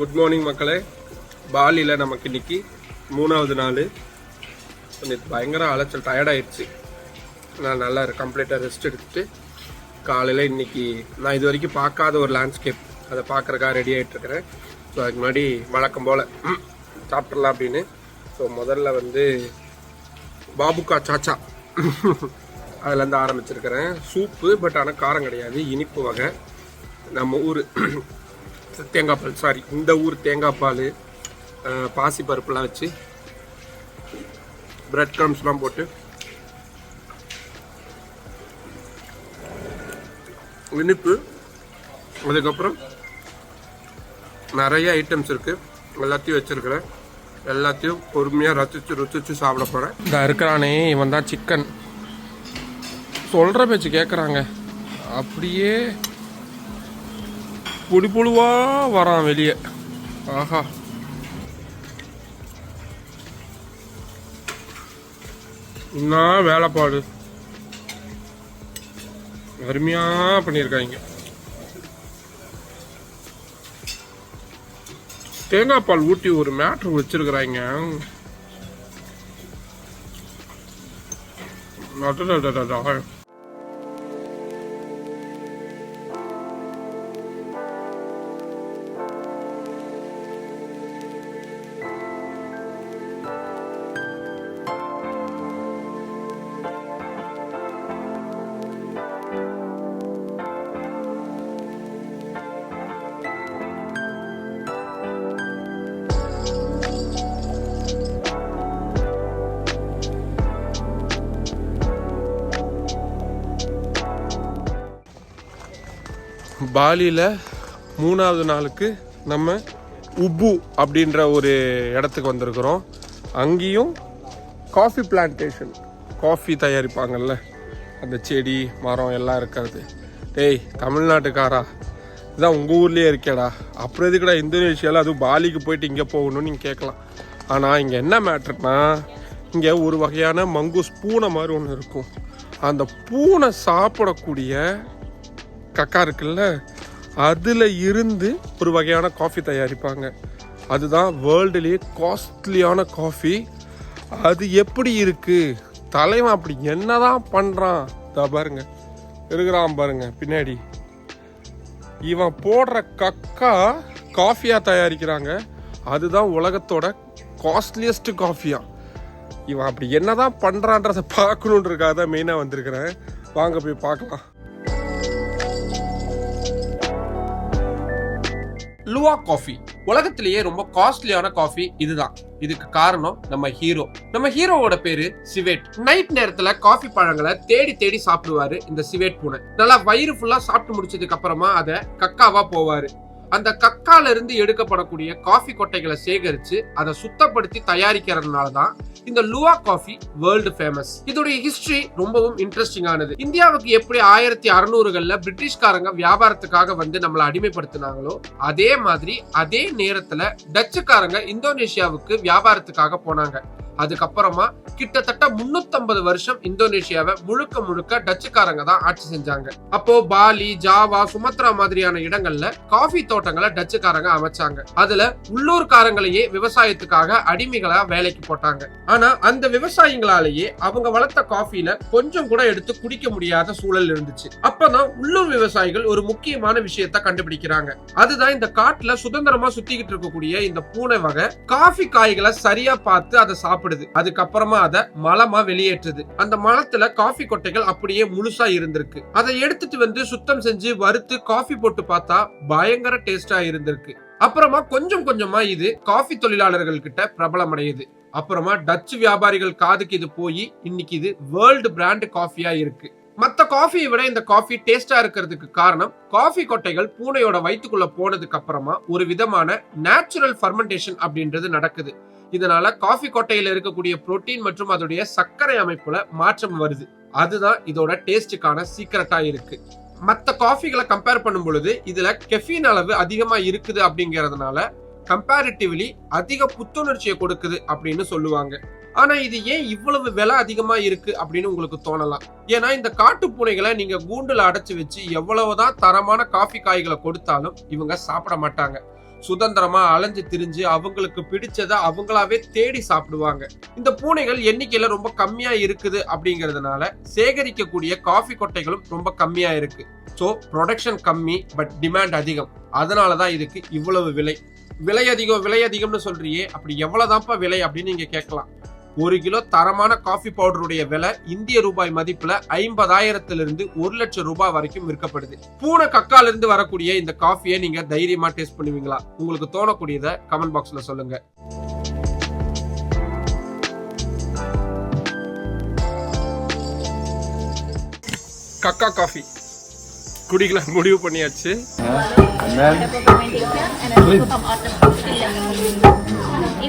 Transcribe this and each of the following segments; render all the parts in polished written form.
Good morning மக்களே. பாலியில் நமக்கு இன்னைக்கு 3வது நாள். நேற்று பயங்கர அலைச்சல், டயர்டாயிடுச்சு. நான் நல்லா கம்ப்ளீட்டாக ரெஸ்ட் எடுத்துட்டு காலையில் இன்னைக்கு நான் இது வரைக்கும் பார்க்காத ஒரு லேண்ட்ஸ்கேப், அதை பார்க்குறக்காக ரெடி ஆகிட்டுருக்கிறேன். ஸோ அதுக்கு முன்னாடி வழக்கம் போல் சாப்பிட்றலாம் அப்படின்னு. ஸோ முதல்ல பாபுக்கா சாச்சா அதுலேருந்து ஆரம்பிச்சிருக்கிறேன். சூப்பு, பட் ஆனால் காரம் கிடையாது, இனிப்பு வகை. நம்ம ஊர் தேங்காய் பால், இந்த ஊர் தேங்காய் பால், பாசி பருப்புலாம் வச்சு பிரெட் க்ரம்ஸ்லாம் போட்டு இனிப்பு. அதுக்கப்புறம் நிறைய ஐட்டம்ஸ் இருக்குது, எல்லாத்தையும் வச்சுருக்கிறேன். எல்லாத்தையும் பொறுமையாக ருசிச்சு சாப்பிட போகிறேன். இந்த இருக்கிறானே இவன் தான் சிக்கன். சொல்கிற பேச்சு கேட்குறாங்க, அப்படியே புழுவா வரான் வெளியே. ஆஹா, என்ன வேலைப்பாடு, அருமையா பண்ணியிருக்காங்க. தேங்காய் பால் ஊட்டி ஒரு மேட்ரு வச்சிருக்கிறாங்க. பாலியில் 3வது நாளுக்கு நம்ம உப்பு அப்படின்ற ஒரு இடத்துக்கு வந்திருக்கிறோம். அங்கேயும் காஃபி பிளான்டேஷன், காஃபி தயாரிப்பாங்கல்ல, அந்த செடி மரம் எல்லாம் இருக்கிறது. டேய் தமிழ்நாட்டுக்காரா, இதுதான் உங்கள் ஊர்லேயே இருக்கேடா, அப்புறம் எதுக்குடா இந்தோனேஷியாவில் அதுவும் பாலிக்கு போயிட்டு இங்கே போகணும்னு நீங்கள் கேட்கலாம். ஆனால் இங்கே என்ன மேட்ருனா, இங்கே ஒரு வகையான மங்கூஸ் பூனை மாதிரி ஒன்று இருக்கும். அந்த பூனை சாப்பிடக்கூடிய கக்கா இருக்குல்ல, அதில் இருந்து ஒரு வகையான காஃபி தயாரிப்பாங்க. அதுதான் வேர்ல்டுலேயே காஸ்ட்லியான காஃபி. அது எப்படி இருக்கு, தலைவன் அப்படி என்னதான் பண்ணுறான் பாருங்க, இருக்கிறான் பாருங்க பின்னாடி. இவன் போடுற கக்கா காஃபியாக தயாரிக்கிறாங்க. அதுதான் உலகத்தோட காஸ்ட்லியஸ்ட் காஃபியா. இவன் அப்படி என்னதான் பண்ணுறான்றதை பார்க்கணுன்றதுக்காக தான் மெயினாக வந்திருக்கிறேன். வாங்க போய் பார்க்கலாம். லுவா காஃபி உலகத்திலேயே ரொம்ப காஸ்ட்லியான காஃபி இதுதான். இதுக்கு காரணம் நம்ம ஹீரோவோட பேரு சிவேட். நைட் நேரத்துல காஃபி பழங்களை தேடி தேடி சாப்பிடுவாரு இந்த சிவேட் பூனை. நல்லா வயிறு ஃபுல்லா சாப்பிட்டு முடிச்சதுக்கு அப்புறமா அதை கக்காவா போவாரு. அந்த கக்கால இருந்து எடுக்கப்படக்கூடிய காஃபி கொட்டைகளை சேகரிச்சு அதை சுத்தப்படுத்தி தயாரிக்கிறதுனாலதான் இந்த லுவா காஃபி வேர்ல்டு ஃபேமஸ். இதோடைய ஹிஸ்டரி ரொம்பவும் இன்ட்ரெஸ்டிங் ஆனது. இந்தியாவுக்கு எப்படி 1600கள்ல பிரிட்டிஷ்காரங்க வியாபாரத்துக்காக வந்து நம்மளை அடிமைப்படுத்தினாங்களோ, அதே மாதிரி அதே நேரத்துல டச்சுக்காரங்க இந்தோனேஷியாவுக்கு வியாபாரத்துக்காக போனாங்க. அதுக்கப்புறமா கிட்டத்தட்ட 350 வருஷம் இந்தோனேஷியாவை முழுக்க முழுக்க டச்சுக்காரங்க தான் ஆட்சி செஞ்சாங்க. அப்போ பாலி, ஜாவா, சுமத்ரா மாதிரியான இடங்கள்ல காஃபி தோட்டங்களை டச்சுக்காரங்க அமைச்சாங்க. அதுல உள்ளூர்காரங்களையே விவசாயத்துக்காக அடிமைகளா வேலைக்கு போட்டாங்க. ஆனா அந்த விவசாயிகளாலேயே அவங்க வளர்த்த காஃபில கொஞ்சம் கூட எடுத்து குடிக்க முடியாத சூழல் இருந்துச்சு. அப்பதான் உள்ளூர் விவசாயிகள் ஒரு முக்கியமான விஷயத்த கண்டுபிடிக்கிறாங்க. அதுதான் இந்த காட்டுல சுதந்திரமா சுத்திக்கிட்டு இருக்கக்கூடிய இந்த பூனை வகை காஃபி காய்களை சரியா பார்த்து அதை சாப்பிடுது. அதுக்கப்புறமா அதை மலமா வெளியேற்றுது. அந்த மலத்துல காஃபி கொட்டைகள் அப்படியே முழுசா இருந்திருக்கு. அதை எடுத்துட்டு வந்து சுத்தம் செஞ்சு வறுத்து காஃபி போட்டு பார்த்தா பயங்கர டேஸ்டா இருந்திருக்கு. அப்புறமா கொஞ்சம் கொஞ்சமா இது காஃபி தொழிலாளர்கள் கிட்ட பிரபலம் அடையுது. அப்புறமா டச்சு வியாபாரிகள் காதுக்கு இது போய் இன்னைக்கு இது வேர்ல்டு பிராண்ட் காஃபியா இருக்கு. மத்த காஃபியை விட இந்த காஃபி டேஸ்டா இருக்கிறதுக்கு காரணம் காஃபி கொட்டைகள் பூனையோட வயிற்றுக்குள்ள போனதுக்கு அப்புறமா ஒரு விதமான நேச்சுரல் ஃபர்மெண்டேஷன் அப்படின்றது நடக்குது. இதனால காஃபி கொட்டையில இருக்கக்கூடிய புரோட்டீன் மற்றும் அதோடைய சர்க்கரை அமைப்புல மாற்றம் வருது. அதுதான் இதோட டேஸ்டுக்கான சீக்ரெட்டா இருக்கு. மத்த காஃபிகளை கம்பேர் பண்ணும் பொழுது இதுல கெஃபீன் அளவு அதிகமா இருக்குது அப்படிங்கறதுனால கம்பேரிட்டிவ்லி அதிக புத்துணர்ச்சியை கொடுக்குது அப்படின்னு சொல்லுவாங்க. ஆனா இது ஏன் இவ்வளவு விலை அதிகமா இருக்கு அப்படின்னு உங்களுக்கு தோணலாம். ஏன்னா இந்த காட்டு பூனைகளை நீங்க கூண்டுல அடைச்சு வச்சு எவ்வளவுதான் தரமான காஃபி காய்களை கொடுத்தாலும் இவங்க சாப்பிட மாட்டாங்க. சுதந்திரமா அலைஞ்சு திரிஞ்சு அவங்களுக்கு பிடிச்சதை அவங்களாவே தேடி சாப்பிடுவாங்க. இந்த பூனைகள் எண்ணிக்கையில ரொம்ப கம்மியா இருக்குது அப்படிங்கறதுனால சேகரிக்கக்கூடிய காஃபி கொட்டைகளும் ரொம்ப கம்மியா இருக்கு. சோ ப்ரொடக்ஷன் கம்மி, பட் டிமாண்ட் அதிகம். அதனாலதான் இதுக்கு இவ்வளவு விலை. விலை அதிகம்னு சொல்றியே, அப்படி எவ்வளவுதான்ப்பா விலை அப்படின்னு நீங்க கேட்கலாம். 1 கிலோ தரமான காஃபி பவுடருடைய விலை இந்திய ரூபாய் மதிப்புல 50,000 1 லட்சம் ரூபாய் வரைக்கும் விற்கப்படுது. பூனை கக்கால இருந்து வரக்கூடிய இந்த காஃபியை நீங்க தைரியமா டேஸ்ட் பண்ணுவீங்களா? உங்களுக்கு தோணக்கூடியதை கமெண்ட் பாக்ஸ்ல சொல்லுங்க. கக்கா காஃபி குடிக்கலாம் முடிவு பண்ணியாச்சு.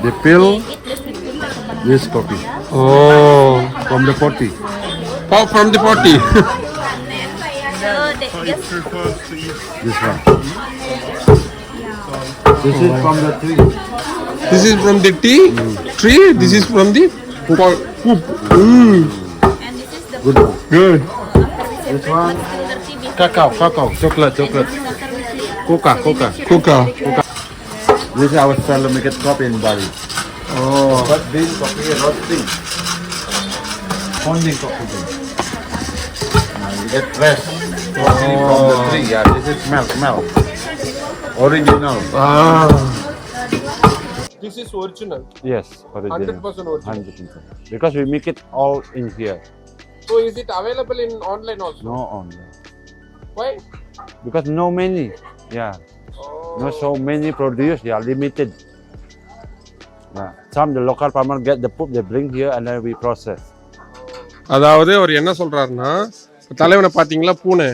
They peel this coffee. Oh, From the potty. from the potty. This one. This is from the tree. This is from the tree. This is from the coop. Good one. Good. This one. Cacao. Chocolate. Coca. This is our style to make it coffee in Bali. Oh. But this coffee is roasting. Founding coffee bean. You get fresh coffee from the tree. Yeah, this is smell. Original. Ah. This is original. Yes, original. 100% original. 100%. Because we make it all in here. So is it available in online also? No online. Why? Because no many. Yeah. No so many produce. They are limited. Yeah. Some the local farmer get the poop, they bring here and then we process. அதாவது அவர் என்ன சொல்றாருன்னா, தலைவனை பாத்தீங்களா பூனை,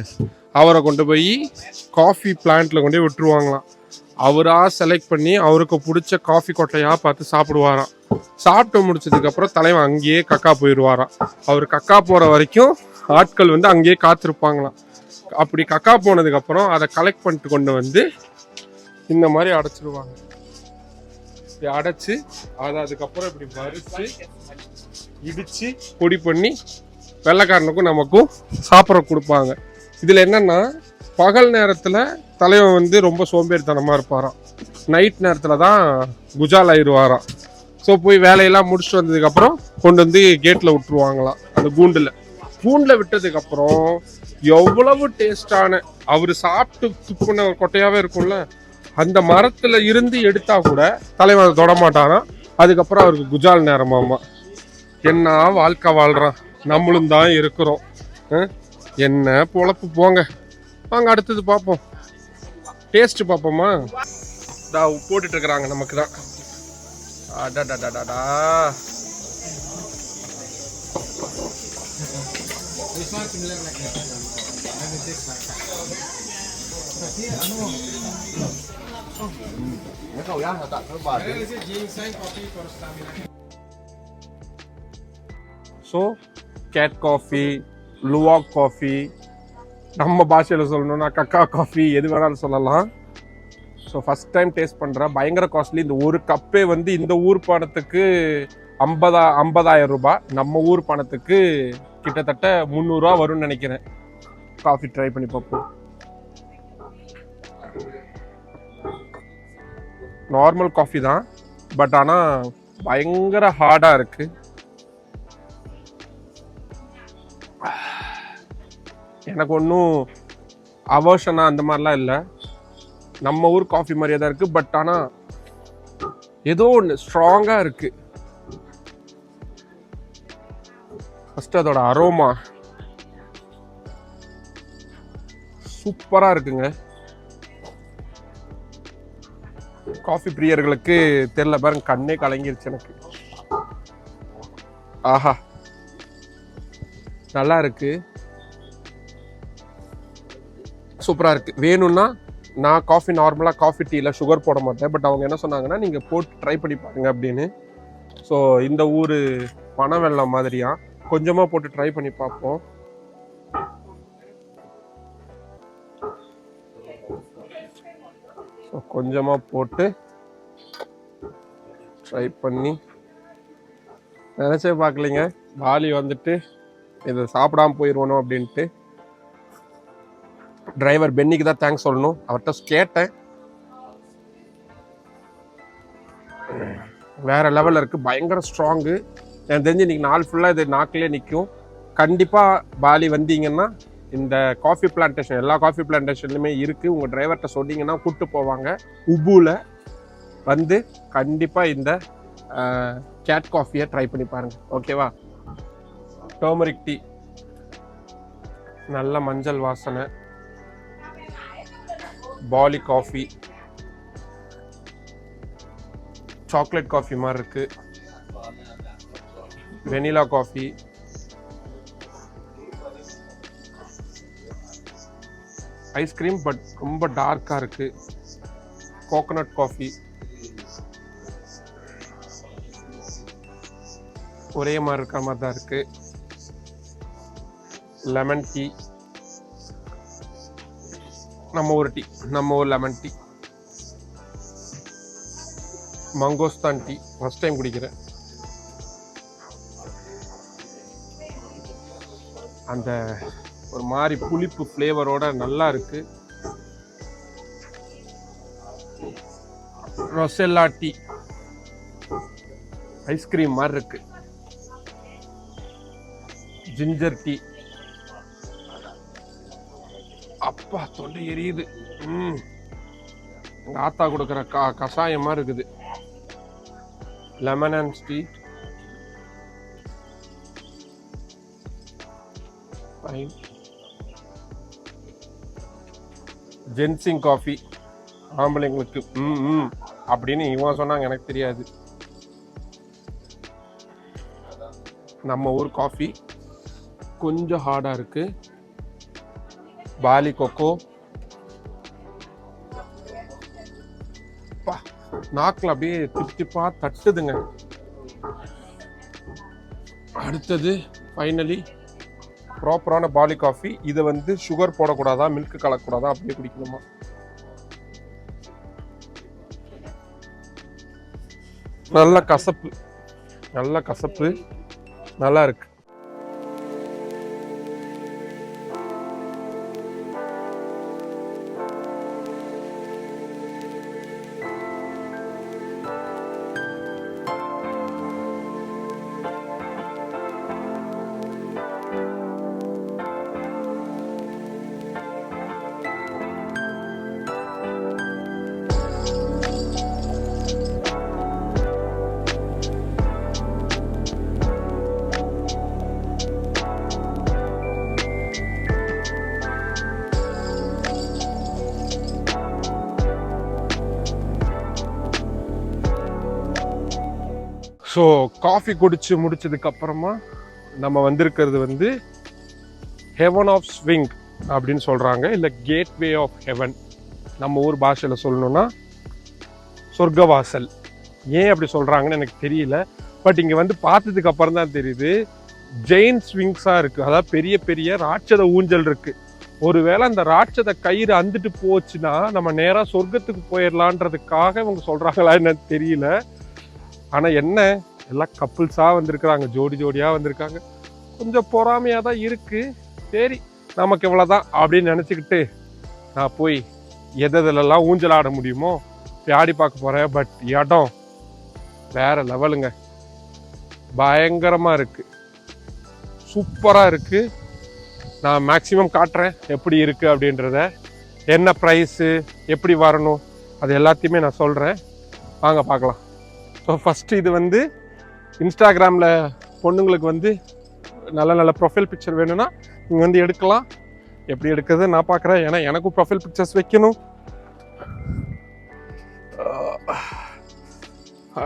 அவரை கொண்டு போய் coffee பிளான்ட்ல கொண்டு போய் விட்டுருவாங்களாம். அவரா செலக்ட் பண்ணி அவருக்கு பிடிச்ச காஃபி கொட்டையா பார்த்து சாப்பிடுவாராம். சாப்பிட்டு முடிச்சதுக்கு அப்புறம் தலைவன் அங்கேயே கக்கா போயிடுவாராம். அவர் கக்கா போற வரைக்கும் ஆட்கள் வந்து அங்கேயே காத்திருப்பாங்களாம். அப்படி கக்கா போனதுக்கு அப்புறம் அதை கலெக்ட் பண்ணிட்டு கொண்டு வந்து இந்த மாதிரி அடைச்சிருவாங்க. இப்படி அடைச்சு அதை அதுக்கப்புறம் இப்படி வறுத்து இடிச்சு பொடி பண்ணி வெள்ளைக்காரனுக்கும் நமக்கும் சாப்பிட கொடுப்பாங்க. இதுல என்னன்னா, பகல் நேரத்துல தலைவன் வந்து ரொம்ப சோம்பேறித்தனமா இருப்பாராம். நைட் நேரத்துல தான் குஜால் ஆயிடுவாராம். ஸோ போய் வேலையெல்லாம் முடிச்சுட்டு வந்ததுக்கு அப்புறம் கொண்டு வந்து கேட்ல விட்டுருவாங்களாம். அந்த கூண்டுல விட்டதுக்கு அப்புறம் எவ்வளவு டேஸ்டான, அவரு சாப்பிட்டு துப்புன ஒரு கொட்டையாவே இருக்கும்ல, அந்த மரத்துல இருந்து எடுத்தா கூட தலைவன் தொட மாட்டாராம். அதுக்கப்புறம் அவருக்கு குஜால் நேரமாமா. என்ன வாழ்க்கை வாழ்றான், நம்மளும் தான் இருக்கிறோம். என்ன பொழப்பு போங்க. வாங்க அடுத்தது பார்ப்போம், டேஸ்ட் பார்ப்போமா. போட்டுட்டு இருக்கிறாங்க நமக்கு தான். அடடடடடா. So cat coffee, luwak coffee, நம்ம பாஷையில் சொல்லணும்னா கக்கா காஃபி, எது வேணாலும் சொல்லலாம். ஸோ ஃபஸ்ட் டைம் டேஸ்ட் பண்ணுறேன். பயங்கர காஸ்ட்லி. இந்த ஒரு கப்பே வந்து இந்த ஊர் பணத்துக்கு 50,000 ரூபாய். நம்ம ஊர் பணத்துக்கு கிட்டத்தட்ட 300 ரூபா வரும்னு நினைக்கிறேன். காஃபி ட்ரை பண்ணி பார்ப்போம். நார்மல் காஃபி தான், பட் ஆனால் பயங்கர ஹார்டாக இருக்கு. எனக்கு ஒன்றும் அவர்ஷனா அந்த மாதிரிலாம் இல்லை. நம்ம ஊர் காஃபி மாதிரியே தான் இருக்கு. பட் ஆனால் ஏதோ ஒன்று ஸ்ட்ராங்காக இருக்கு. ஃபர்ஸ்ட் அதோட அரோமா சூப்பராக இருக்குங்க. காஃபி பிரியர்களுக்கு தெரியல பாருங்க, கண்ணே கலங்கிருச்சு எனக்கு. ஆஹா, நல்லா இருக்கு, சூப்பரா இருக்கு. வேணும்னா நான் காஃபி நார்மலா காஃபி டீல சுகர் போட மாட்டேன். பட் அவங்க என்ன சொன்னாங்கன்னா, நீங்க போட்டு ட்ரை பண்ணி பாருங்க அப்படின்னு. ஸோ இந்த ஊர் பனை வெல்லம் மாதிரியா, கொஞ்சமா போட்டு ட்ரை பண்ணி பார்ப்போம். ஸோ கொஞ்சமா போட்டு ட்ரை பண்ணி, நினைச்சே பார்க்கலைங்க பாலி வந்துட்டு இதை சாப்பிடாம போயிடுவோம் அப்படின்ட்டு. டிரைவர் பென்னிக்கு தான் தேங்க்ஸ் சொல்லணும். அவர்கிட்ட கேட்டேன், வேற லெவலில் இருக்குது, பயங்கர ஸ்ட்ராங்கு. எனக்கு தெரிஞ்சு இன்னைக்கு நாள் ஃபுல்லாக இது நாக்கிலே நிற்கும். கண்டிப்பாக பாலி வந்தீங்கன்னா இந்த காஃபி பிளான்டேஷன், எல்லா காஃபி பிளான்டேஷன்லையுமே இருக்குது. உங்கள் டிரைவர்கிட்ட சொன்னீங்கன்னா கூப்பிட்டு போவாங்க. உபுவில் வந்து கண்டிப்பாக இந்த கேட் காஃபியை ட்ரை பண்ணி பாருங்கள், ஓகேவா? டர்மரிக் டீ, நல்ல மஞ்சள் வாசனை. பாலி காஃபி சாக்லேட் காஃபி மாதிரி இருக்கு. வெனிலா காஃபி, ஐஸ்கிரீம் பட் ரொம்ப டார்க்கா இருக்கு. கோகோனட் காஃபி ஒரே மாதிரி இருக்கிற மாதிரி தான் இருக்கு. லெமன் டீ, நம்ம ஒரு டீ, நம்ம ஒரு lemon tea. Mangosteen tea first time குடிக்கிறேன். அந்த ஒரு மாதிரி புளிப்பு ஃப்ளேவரோட நல்லா இருக்கு. ரொசெல்லா டீ ஐஸ்கிரீம் மாதிரி இருக்கு. ஜிஞ்சர் டீ, அப்பா தொண்டை எரியுது. எங்க ஆத்தா கொடுக்குற கஷாயம் மாதிரி இருக்குது. லெமன் அண்ட் டீ, ஜென்சிங் காஃபி ஆம்பளைங்களுக்கு அப்படின்னு இவன் சொன்னாங்க, எனக்கு தெரியாது. நம்ம ஊர் காஃபி கொஞ்சம் ஹார்டா இருக்கு. பாலி கொக்கோ, நாக்கில் அப்படியே திப்பா தட்டுதுங்க. அடுத்தது ஃபைனலி ப்ராப்பரான பாலி காஃபி. இதை வந்து சுகர் போடக்கூடாதா, மில்க் கலக்கக்கூடாதா, அப்படியே குடிக்கணுமா? நல்ல கசப்பு, நல்ல கசப்பு, நல்லா இருக்கு. ஸோ காஃபி குடிச்சு முடிச்சதுக்கு அப்புறமா நம்ம வந்திருக்கிறது வந்து ஹெவன் ஆஃப் ஸ்விங் அப்படின்னு சொல்றாங்க, இல்லை கேட்வே ஆஃப் ஹெவன். நம்ம ஊர் பாஷையில் சொல்லணும்னா சொர்க்கவாசல். ஏன் அப்படி சொல்றாங்கன்னு எனக்கு தெரியல. பட் இங்க வந்து பார்த்ததுக்கு அப்புறம் தான் தெரியுது, ஜெயின் ஸ்விங்ஸா இருக்கு. அதாவது பெரிய பெரிய ராட்சத ஊஞ்சல் இருக்கு. ஒருவேளை அந்த ராட்சத கயிறு அந்துட்டு போச்சுன்னா நம்ம நேரா சொர்க்கத்துக்கு போயிடலான்றதுக்காக இவங்க சொல்றாங்களா என்னன்னு தெரியல. ஆனா என்ன, எல்லாம் கப்புள்ஸா வந்திருக்கிறாங்க, ஜோடி ஜோடியா வந்திருக்காங்க. கொஞ்சம் பொறாமையா தான் இருக்கு. சரி, நமக்கு இவ்வளவுதான் அப்படின்னு நினைச்சுக்கிட்டு நான் போய் எதெல்லாம் ஊஞ்சல் ஆட முடியுமோ ஆடி பார்க்க போறேன். பட் இடம் வேற லெவலுங்க, பயங்கரமா இருக்கு, சூப்பரா இருக்கு. நான் மேக்சிமம் காட்டுறேன் எப்படி இருக்கு அப்படின்றத, என்ன ப்ரைஸு, எப்படி வரணும், அது எல்லாத்தையுமே நான் சொல்றேன். வாங்க பார்க்கலாம். ஸோ ஃபஸ்ட்டு இது வந்து இன்ஸ்டாகிராமில் பொண்ணுங்களுக்கு வந்து நல்ல நல்ல ப்ரொஃபைல் பிக்சர் வேணும்னா நீங்கள் வந்து எடுக்கலாம். எப்படி எடுக்கிறது நான் பார்க்குறேன், ஏன்னா எனக்கும் ப்ரொஃபைல் பிக்சர்ஸ் வைக்கணும்.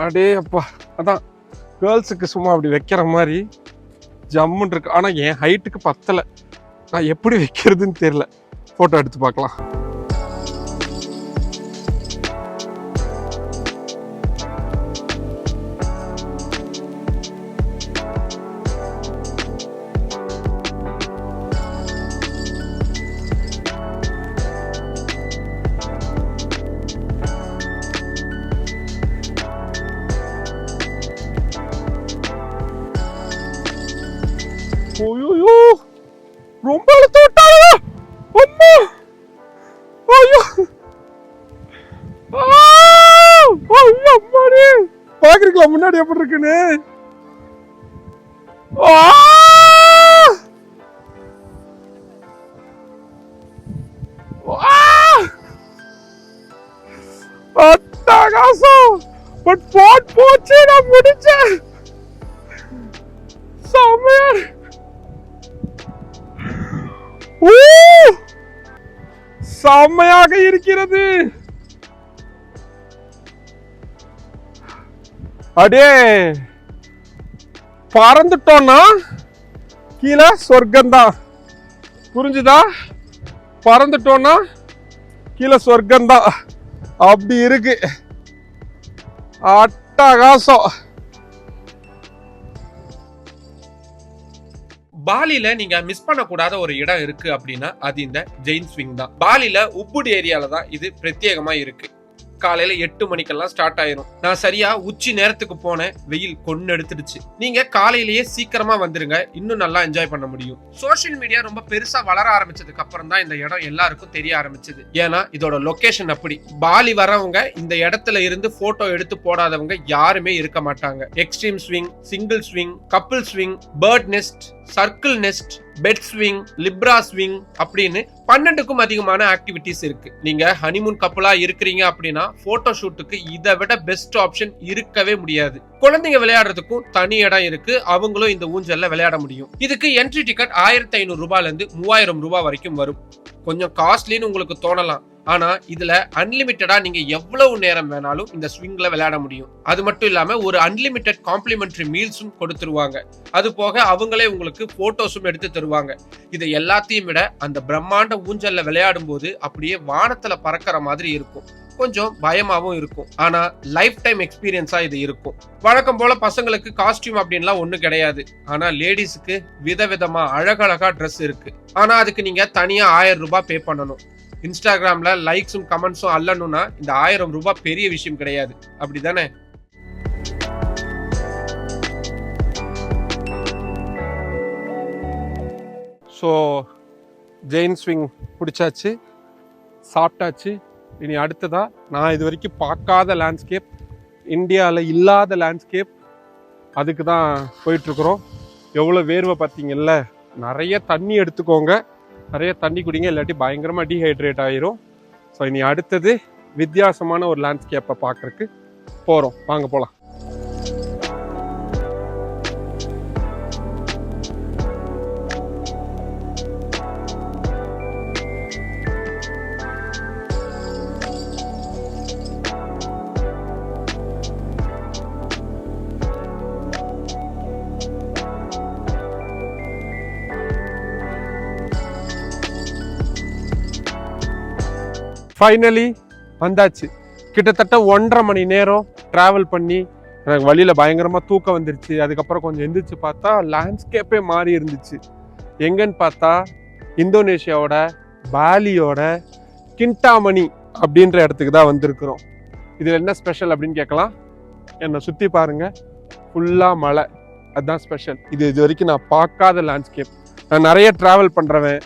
அடே அப்பா, அதான் கேர்ள்ஸுக்கு சும்மா அப்படி வைக்கிற மாதிரி ஜம்முன்னு இருக்கு. ஆனால் என் ஹைட்டுக்கு பத்தலை, நான் எப்படி வைக்கிறதுன்னு தெரியல. ஃபோட்டோ எடுத்து பார்க்கலாம். ரொம்ப அழுத்த விட்டாங்க. அம்மா பின்னாடி எப்படி இருக்குன்னு. அட்டகாசம். பட் போச்சு, நான் முடிச்சேன். செமையா. செம்மையாக இருக்கிறது. அடே பறந்துட்டோம்னா கீழே சொர்க்கம்தான். புரிஞ்சுதா? பறந்துட்டோம்னா கீழே சொர்க்கம்தான். அப்படி இருக்கு. அட்டகாசம். பாலில நீங்க மிஸ் பண்ணக்கூடாத ஒரு இடம் இருக்கு அப்படின்னா அது இந்த ஜெயின் ஸ்விங் தான். பாலில உப்புட் ஏரியால தான் இது பிரத்யேகமா இருக்கு. காலையில 8 மணிக்கெல்லாம் ஸ்டார்ட் ஆயிரும். நான் சரியா உச்சி நேரத்துக்கு போனேன், வெயில் கொன்னு எடுத்துடுச்சு. நீங்க காலையிலேயே சீக்கிரமா வந்துருங்க, இன்னும் நல்லா என்ஜாய் பண்ண முடியும். சோசியல் மீடியா ரொம்ப பெருசா வளர ஆரம்பிச்சதுக்கு அப்புறம் தான் இந்த இடம் எல்லாருக்கும் தெரிய ஆரம்பிச்சது. ஏன்னா இதோட லொகேஷன் அப்படி. பாலி வரவங்க இந்த இடத்துல இருந்து போட்டோ எடுத்து போடாதவங்க யாருமே இருக்க மாட்டாங்க. Extreme swing, single swing, couple swing, bird nest, circle nest, bed swing, libra swing அப்படின்னு 12க்கும் அதிகமான ஆக்டிவிட்டிஸ் இருக்கு. நீங்க ஹனிமூன் கப்பலா இருக்கிறீங்க அப்படின்னா போட்டோ ஷூட்டுக்கு இதை விட பெஸ்ட் ஆப்ஷன் இருக்கவே முடியாது. குழந்தைங்க விளையாடுறதுக்கும் தனி இடம் இருக்கு, அவங்களும் இந்த ஊஞ்சல்ல விளையாட முடியும். இதுக்கு என்ட்ரி டிக்கெட் 1500 ரூபாயில இருந்து 3000 ரூபாய் வரைக்கும் வரும். கொஞ்சம் காஸ்ட்லின்னு உங்களுக்கு தோணலாம், ஆனா இதுல அன்லிமிட்டடா நீங்க எவ்வளவு நேரம் வேணாலும் இந்த ஸ்விங்ல விளையாட முடியும். அது மட்டும் இல்லாம ஒரு அன்லிமிட்டட் காம்ப்ளிமெண்டரி மீல்ஸும் கொடுத்துருவாங்க. அது போக அவங்களே உங்களுக்கு போட்டோஸும் எடுத்து தருவாங்க. இது எல்லாத்தையும் விட அந்த பிரம்மாண்ட ஊஞ்சல்ல விளையாடும் போது அப்படியே வானத்துல பறக்கிற மாதிரி இருக்கும். கொஞ்சம் பயமாவும் இருக்கும், ஆனா லைஃப் டைம் எக்ஸ்பீரியன்ஸா இது இருக்கும். வழக்கம் போல பசங்களுக்கு காஸ்டியூம் அப்படின்லாம் ஒண்ணு கிடையாது, ஆனா லேடிஸுக்கு விதவிதமா அழகழகா ட்ரெஸ் இருக்கு. ஆனா அதுக்கு நீங்க தனியா 1000 ரூபாய் பே பண்ணணும். இன்ஸ்டாகிராம்ல லைக்ஸும் கமெண்ட்ஸும் அல்லணும்னா இந்த 1000 ரூபாய் பெரிய விஷயம் கிடையாது, அப்படிதானே? ஸோ ஜெயின் ஸ்விங் பிடிச்சாச்சு, சாப்பிட்டாச்சு. இனி அடுத்ததா நான் இது வரைக்கும் பார்க்காத லேண்ட்ஸ்கேப், இந்தியாவில் இல்லாத லேண்ட்ஸ்கேப், அதுக்கு தான் போயிட்டுருக்குறோம். எவ்வளோ வேர்வை பார்த்தீங்கல்ல. நிறைய தண்ணி எடுத்துக்கோங்க, நிறைய தண்ணி குடிங்க, இல்லாட்டி பயங்கரமாக டீஹைட்ரேட் ஆயிரும். ஸோ இனி அடுத்தது வித்தியாசமான ஒரு லேண்ட்ஸ்கேப்பை பார்க்குறக்கு போகிறோம். வாங்க போகலாம். ஃபைனலி வந்தாச்சு. கிட்டத்தட்ட 1.5 மணி நேரம் ட்ராவல் பண்ணி எனக்கு வழியில் பயங்கரமாக தூக்கம் வந்துருச்சு. அதுக்கப்புறம் கொஞ்சம் எந்திரிச்சு பார்த்தா லேண்ட்ஸ்கேப்பே மாறி இருந்துச்சு. எங்கன்னு பார்த்தா இந்தோனேஷியாவோட பாலியோட கிண்டாமணி அப்படின்ற இடத்துக்கு தான் வந்திருக்கிறோம். இதில் என்ன ஸ்பெஷல் அப்படின்னு கேட்கலாம். என்னை சுற்றி பாருங்கள், ஃபுல்லாக மலை, அதுதான் ஸ்பெஷல். இது வரைக்கும் நான் பார்க்காத லேண்ட்ஸ்கேப். நான் நிறைய ட்ராவல் பண்ணுறவன்,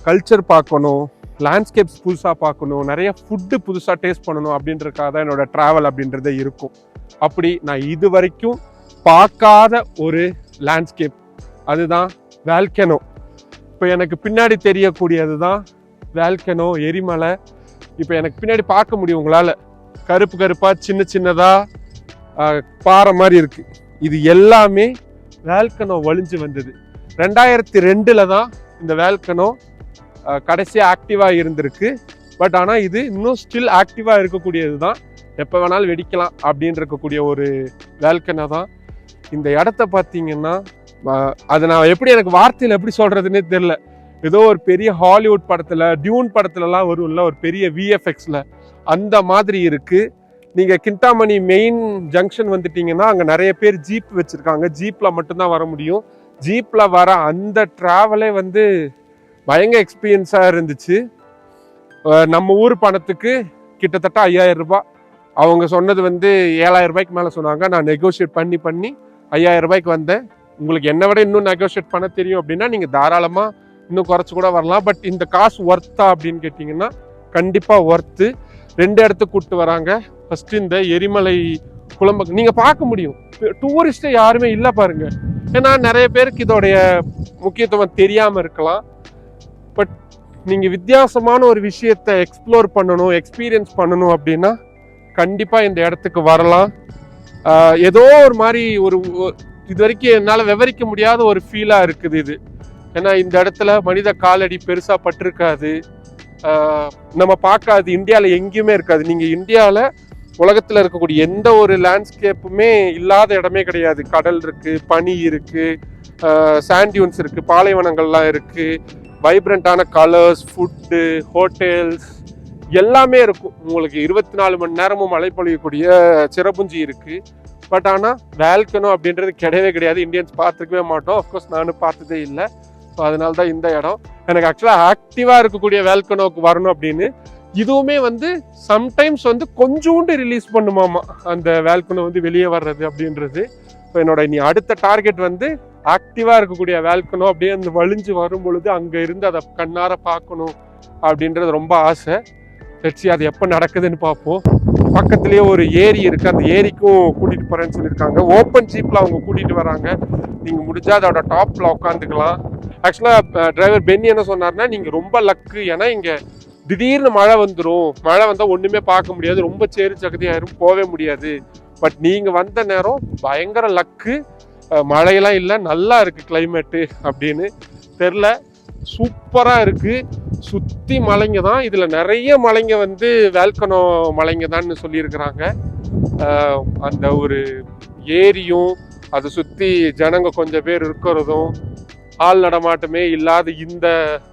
கல்ச்சர் பார்க்கணும், லேண்ட்ஸ்கேப்ஸ் புதுசாக பார்க்கணும், நிறைய ஃபுட்டு புதுசாக டேஸ்ட் பண்ணணும் அப்படின்றதுக்காக தான் என்னோட ட்ராவல் அப்படின்றதே இருக்கும். அப்படி நான் இது வரைக்கும் பார்க்காத ஒரு லேண்ட்ஸ்கேப், அதுதான் வால்கனோ. இப்போ எனக்கு பின்னாடி தெரியக்கூடியது தான் வால்கனோ, எரிமலை. இப்போ எனக்கு பின்னாடி பார்க்க முடியும் உங்களால், கருப்பு கருப்பாக சின்ன சின்னதாக பாறை மாதிரி இருக்குது. இது எல்லாமே வால்கனோ வழிஞ்சு வந்தது. 2002 தான் இந்த வால்கனோ கடைசியாக ஆக்டிவாக இருந்திருக்கு. பட் ஆனால் இது இன்னும் ஸ்டில் ஆக்டிவாக இருக்கக்கூடியது தான், எப்போ வேணாலும் வெடிக்கலாம் அப்படின்னு இருக்கக்கூடிய ஒரு வால்கனோ தான். இந்த இடத்த பார்த்தீங்கன்னா அது நான் எப்படி, எனக்கு வார்த்தையில் எப்படி சொல்கிறதுனே தெரில. ஏதோ ஒரு பெரிய ஹாலிவுட் படத்தில், டியூன் படத்துலலாம் வரும்ல ஒரு பெரிய விஎஃப்எக்ஸில், அந்த மாதிரி இருக்குது. நீங்கள் கிண்டாமணி மெயின் ஜங்ஷன் வந்துட்டீங்கன்னா அங்கே நிறைய பேர் ஜீப் வச்சுருக்காங்க. ஜீப்பில் மட்டும்தான் வர முடியும். ஜீப்பில் வர அந்த ட்ராவலே வந்து பயங்கர எக்ஸ்பீரியன்ஸாக இருந்துச்சு. நம்ம ஊர் பணத்துக்கு கிட்டத்தட்ட 5000 ரூபாய். அவங்க சொன்னது வந்து 7000 ரூபாய்க்கு மேலே சொன்னாங்க. நான் நெகோஷியேட் பண்ணி 5000 ரூபாய்க்கு வந்தேன். உங்களுக்கு என்னை விட இன்னும் நெகோஷியேட் பண்ண தெரியும் அப்படின்னா நீங்கள் தாராளமாக இன்னும் குறைச்சி கூட வரலாம். பட் இந்த காசு ஒர்த்தா அப்படின்னு கேட்டிங்கன்னா கண்டிப்பாக ஒர்த்து. 2 இடத்துக்கு கூப்பிட்டு வராங்க. ஃபஸ்ட்டு இந்த எரிமலை குழம்பு நீங்க பார்க்க முடியும். டூரிஸ்ட் யாருமே இல்லை பாருங்க. ஏன்னா நிறைய பேருக்கு இதோடைய முக்கியத்துவம் தெரியாம இருக்கலாம். பட் நீங்க வித்தியாசமான ஒரு விஷயத்தை எக்ஸ்ப்ளோர் பண்ணணும், எக்ஸ்பீரியன்ஸ் பண்ணணும் அப்படின்னா கண்டிப்பா இந்த இடத்துக்கு வரலாம். ஏதோ ஒரு மாதிரி ஒரு இது வரைக்கும் என்னால் விவரிக்க முடியாத ஒரு ஃபீலா இருக்குது இது. ஏன்னா இந்த இடத்துல மனித காலடி பெருசா பட்டிருக்காது, நம்ம பார்க்காது, இந்தியாவில் எங்கேயுமே இருக்காது. நீங்க இந்தியாவில் உலகத்தில் இருக்கக்கூடிய எந்த ஒரு லேண்ட்ஸ்கேப்புமே இல்லாத இடமே கிடையாது. கடல் இருக்கு, பனி இருக்கு, சாண்ட்யூன்ஸ் இருக்கு, பாலைவனங்கள்லாம் இருக்கு, வைப்ரண்டான கலர்ஸ், ஃபுட்டு, ஹோட்டல்ஸ் எல்லாமே இருக்கும். உங்களுக்கு 24 மணி நேரமும் மழை பொழியக்கூடிய சிறப்புஞ்சி இருக்கு. பட் ஆனால் வேல்கனோ அப்படின்றது கிடையவே கிடையாது. இந்தியன்ஸ் பார்த்துருக்கவே மாட்டோம். அஃப்கோர்ஸ் நானும் பார்த்ததே இல்லை. ஸோ அதனால தான் இந்த இடம் எனக்கு ஆக்சுவலாக ஆக்டிவாக இருக்கக்கூடிய வேல்கனோக்கு வரணும் அப்படின்னு. இதுவுமே வந்து சம்டைம்ஸ் வந்து கொஞ்சோண்டு ரிலீஸ் பண்ணுமாமா அந்த வேல்கனோ வந்து வெளியே வர்றது அப்படின்றது. ஸோ என்னோட இனி அடுத்த டார்கெட் வந்து ஆக்டிவாக இருக்கக்கூடிய வேல்கனோ அப்படியே அந்த வலிஞ்சு வரும் பொழுது அங்கே இருந்து அதை கண்ணார பார்க்கணும் அப்படின்றது ரொம்ப ஆசை. சரி, அது எப்போ நடக்குதுன்னு பார்ப்போம். பக்கத்துலேயே ஒரு ஏரி இருக்குது, அந்த ஏரிக்கும் கூட்டிகிட்டு போகிறேன்னு சொல்லியிருக்காங்க. ஓப்பன் ஜீப்பில் அவங்க கூட்டிகிட்டு வராங்க. நீங்கள் முடிஞ்சால் அதோட டாப்பில் உட்காந்துக்கலாம். ஆக்சுவலாக டிரைவர் பென்னி என்ன சொன்னார்னா, நீங்கள் ரொம்ப லக்கு, ஏன்னா இங்கே திடீர்னு மழை வந்துடும், மழை வந்தால் ஒன்றுமே பார்க்க முடியாது, ரொம்ப சேரி சகதியாயிரும், போகவே முடியாது. பட் நீங்கள் வந்த நேரம் பயங்கர லக்கு, மழையெல்லாம் இல்லை, நல்லா இருக்குது கிளைமேட்டு அப்படின்னு. தெரில, சூப்பராக இருக்குது. சுற்றி மலைங்க தான், இதில் நிறைய மலைங்க வந்து வேல்கனோ மலைங்க தான் சொல்லியிருக்கிறாங்க. அந்த ஒரு ஏரியும் அதை சுற்றி ஜனங்க கொஞ்சம் பேர் இருக்கிறதும் ஆள் நடமாட்டமே இல்லாத இந்த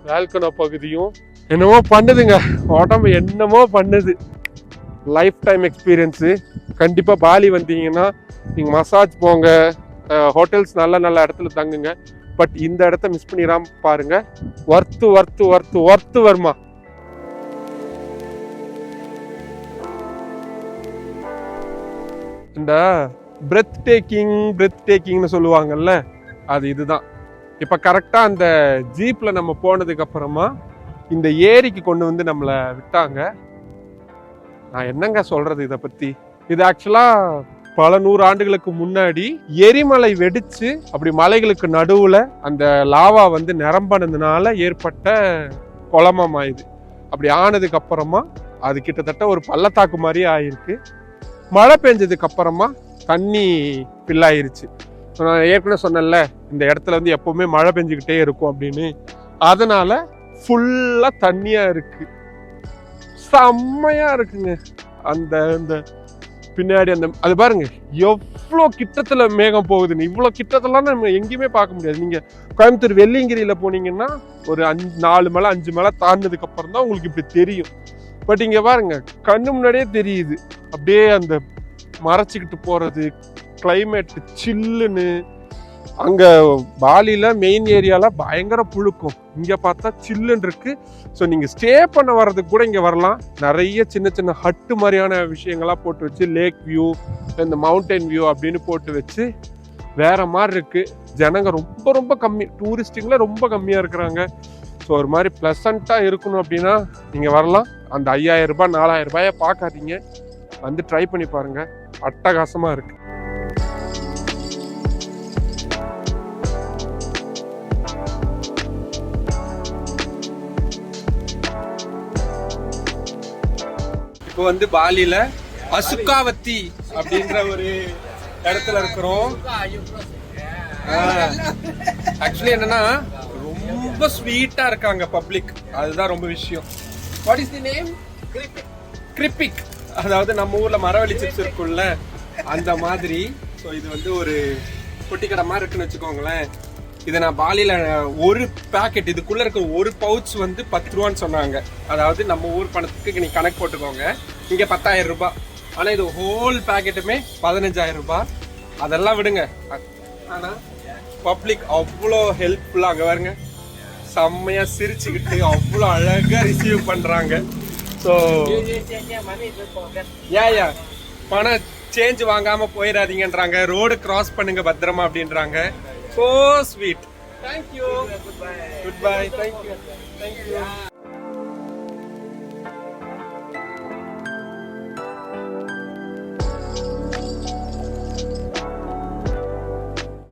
வேல்கனோ பகுதியும் என்னமோ பண்ணுதுங்க, உடம்பு என்னமோ பண்ணுது. Life time experience. கண்டிப்பாக பாலி வந்தீங்கன்னா நீங்கள் மசாஜ் போங்க, ஹோட்டல்ஸ் நல்ல நல்ல இடத்துல தங்குங்க. பட் இந்த இடத்த மிஸ் பண்ணிடாம பாருங்க. ஒர்த்து வருமா. இந்த பிரெத் டேக்கிங்னு சொல்லுவாங்கல்ல, அது இதுதான். இப்போ கரெக்டாக அந்த ஜீப்பில் நம்ம போனதுக்கு அப்புறமா இந்த ஏரிக்கு கொண்டு வந்து நம்மளை விட்டாங்க. நான் என்னங்க சொல்றது இதை பற்றி. இது ஆக்சுவலாக பல 100 ஆண்டுகளுக்கு முன்னாடி எரிமலை வெடிச்சு அப்படி மலைகளுக்கு நடுவுல அந்த லாவா வந்து நிரம்பினதுனால ஏற்பட்ட குளமமா இது. அப்படி ஆனதுக்கு அப்புறமா அது கிட்டத்தட்ட ஒரு பள்ளத்தாக்கு மாதிரியே ஆயிருக்கு. மழை பெஞ்சதுக்கு அப்புறமா தண்ணி ஃபில் ஆயிருச்சு. நான் ஏற்கனவே சொன்னேன்ல, இந்த இடத்துல வந்து எப்பவுமே மழை பெஞ்சுக்கிட்டே இருக்கும் அப்படின்னு. அதனால ஃபுல்லா தண்ணியா இருக்கு, செம்மையா இருக்குங்க. அந்த பின்னாடி அந்த அது பாருங்க எவ்வளோ கிட்டத்துல மேகம் போகுதுன்னு. இவ்வளோ கிட்டத்தெல்லாம் நம்ம எங்கேயுமே பார்க்க முடியாது. நீங்க கோயம்புத்தூர் வெள்ளியங்கிரியில போனீங்கன்னா ஒரு 4 மலை 5 மலை தாண்டினதுக்கு அப்புறம் தான் உங்களுக்கு இப்படி தெரியும். பட் இங்க பாருங்க, கண்ணு முன்னாடியே தெரியுது. அப்படியே அந்த மறைச்சிக்கிட்டு போறது, கிளைமேட் சில்லுன்னு. அங்க பாலியில மெயின் ஏரியால பயங்கர புழுக்கும், இங்க பார்த்தா சில்லுன்னு இருக்கு. ஸோ நீங்க ஸ்டே பண்ண வர்றதுக்கு கூட இங்க வரலாம். நிறைய சின்ன சின்ன ஹட்டு மாதிரியான விஷயங்களா போட்டு வச்சு, லேக் வியூ, இந்த மவுண்டன் வியூ அப்படின்னு போட்டு வச்சு வேற மாதிரி இருக்கு. ஜனங்க ரொம்ப ரொம்ப கம்மி, டூரிஸ்டுங்கள ரொம்ப கம்மியா இருக்கிறாங்க. ஸோ ஒரு மாதிரி ப்ளசண்டா இருக்கணும் அப்படின்னா நீங்க வரலாம். அந்த 5000 ரூபாய் 4000 ரூபாயை பார்க்காதீங்க, வந்து ட்ரை பண்ணி பாருங்க, அட்டகாசமா இருக்கு. இப்போ வந்து பாலியில அசுக்காவத்தி அப்படின்ற ஒரு இடத்துல இருக்கிறோம். ஆக்சுவலி என்னன்னா ரொம்ப ஸ்வீட்டா இருக்காங்க பப்ளிக், அதுதான் ரொம்ப விஷயம். What is the name? கிரிப்பிக். அதாவது நம்ம ஊர்ல மரவள்ளி சிப்ஸ் இருக்கும்ல, அந்த மாதிரி. ஸோ இது வந்து ஒரு பொட்டி கடை மாதிரி இருக்குன்னு வச்சுக்கோங்களேன். இதை நான் பாலியில ஒரு பேக்கெட், இதுக்குள்ள இருக்க ஒரு பவுச் வந்து 10 ரூபான்னு சொன்னாங்க. அதாவது நம்ம ஊர் பணத்துக்கு நீ கணக்கு போட்டுக்கோங்க, இங்க 10,000 ரூபாய். ஆனா இது ஹோல் பேக்கெட்டுமே 15,000 ரூபாய். அதெல்லாம் விடுங்க, ஆனா பப்ளிக் அவ்வளோ ஹெல்ப்ஃபுல்லா. அங்க பாருங்க, செம்மையா சிரிச்சுக்கிட்டு அவ்வளோ அழகா ரிசீவ் பண்றாங்க. ஸோ யா பணம் சேஞ்ச் வாங்காம போயிடாதீங்கன்றாங்க, ரோடு கிராஸ் பண்ணுங்க பத்திரமா அப்படின்றாங்க. So sweet. Thank you. Goodbye. Thank you.